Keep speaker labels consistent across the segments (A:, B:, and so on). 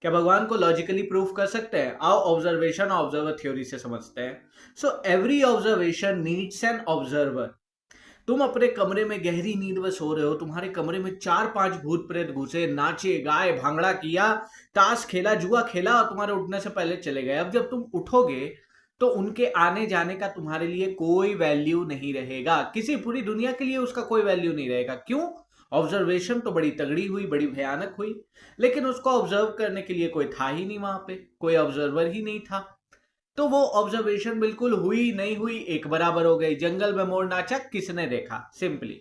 A: क्या भगवान को लॉजिकली प्रूव कर सकते हैं? आओ ऑब्जर्वेशन और ऑब्जर्वर थ्योरी से समझते हैं। So every observation needs an observer. तुम अपने कमरे में गहरी नींद में सो रहे हो, तुम्हारे कमरे में 4-5 भूत प्रेत घुसे, नाचे गाए, भांगड़ा किया, ताश खेला, जुआ खेला और तुम्हारे उठने से पहले चले गए। अब जब तुम उठोगे तो उनके आने जाने का तुम्हारे लिए कोई वैल्यू नहीं रहेगा, किसी पूरी दुनिया के लिए उसका कोई वैल्यू नहीं रहेगा। क्यों? ऑब्जर्वेशन तो बड़ी तगड़ी हुई, बड़ी भयानक हुई, लेकिन उसको ऑब्जर्व करने के लिए कोई था ही नहीं, वहां पे कोई ऑब्जर्वर ही नहीं था। तो वो ऑब्जर्वेशन बिल्कुल हुई नहीं हुई एक बराबर हो गई। जंगल में मोर नाचा किसने देखा, सिंपली।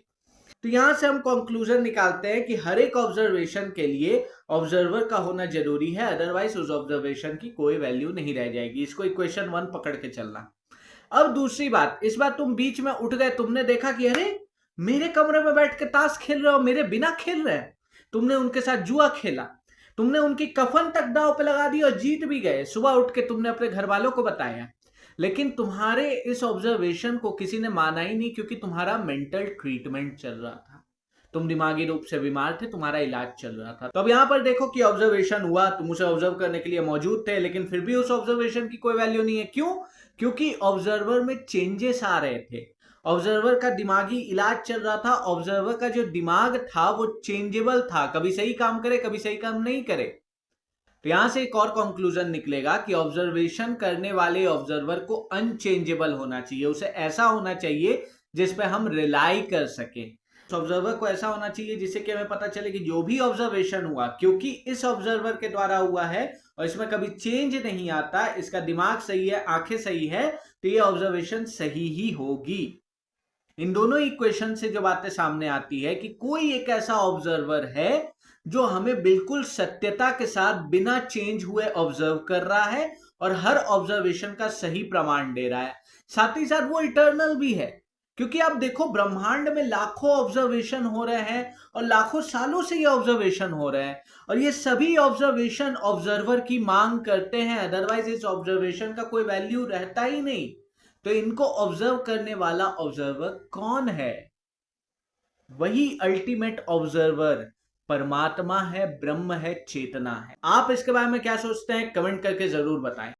A: तो यहां से हम कंक्लूजन निकालते हैं कि हर एक ऑब्जर्वेशन के लिए ऑब्जर्वर का होना जरूरी है, अदरवाइज उस ऑब्जर्वेशन की कोई वैल्यू नहीं रह जाएगी। इसको इक्वेशन 1 पकड़ के चलना। अब दूसरी बात, इस बार तुम बीच में उठ गए, तुमने देखा कि अरे मेरे कमरे में बैठ के ताश खेल रहे हो, मेरे बिना खेल रहे हैं। तुमने उनके साथ जुआ खेला, तुमने उनकी कफन तक दांव पे लगा दी और जीत भी गए। सुबह उठ के तुमने अपने घर वालों को बताया, लेकिन तुम्हारे इस ऑब्जर्वेशन को किसी ने माना ही नहीं, क्योंकि तुम्हारा मेंटल ट्रीटमेंट चल रहा था, तुम दिमागी रूप से बीमार थे, तुम्हारा इलाज चल रहा था। तो अब यहां पर देखो कि ऑब्जर्वेशन हुआ, तुम उसे ऑब्जर्व करने के लिए मौजूद थे, लेकिन फिर भी उस ऑब्जर्वेशन की कोई वैल्यू नहीं है। क्यों? क्योंकि ऑब्जर्वर में चेंजेस आ रहे थे, ऑब्जर्वर का दिमागी इलाज चल रहा था, ऑब्जर्वर का जो दिमाग था वो चेंजेबल था, कभी सही काम करे कभी सही काम नहीं करे। तो यहां से एक और कंक्लूजन निकलेगा कि ऑब्जर्वेशन करने वाले ऑब्जर्वर को अनचेंजेबल होना चाहिए, उसे ऐसा होना चाहिए जिस पे हम रिलाई कर सके। ऑब्जर्वर को ऐसा होना चाहिए जिससे कि हमें पता चले कि जो भी ऑब्जर्वेशन हुआ, क्योंकि इस ऑब्जर्वर के द्वारा हुआ है और इसमें कभी चेंज नहीं आता, इसका दिमाग सही है, आंखें सही है, तो ये ऑब्जर्वेशन सही ही होगी। इन दोनों इक्वेशन से जो बातें सामने आती है कि कोई एक ऐसा ऑब्जर्वर है जो हमें बिल्कुल सत्यता के साथ बिना चेंज हुए ऑब्जर्व कर रहा है और हर ऑब्जर्वेशन का सही प्रमाण दे रहा है, साथ ही साथ वो इटर्नल भी है। क्योंकि आप देखो, ब्रह्मांड में लाखों ऑब्जर्वेशन हो रहे हैं और लाखों सालों से ये ऑब्जर्वेशन हो रहे हैं, और ये सभी ऑब्जर्वेशन ऑब्जर्वर की मांग करते हैं, अदरवाइज इस ऑब्जर्वेशन का कोई वैल्यू रहता ही नहीं। तो इनको ऑब्जर्व करने वाला ऑब्जर्वर कौन है? वही अल्टीमेट ऑब्जर्वर परमात्मा है, ब्रह्म है, चेतना है। आप इसके बारे में क्या सोचते हैं? कमेंट करके जरूर बताएं।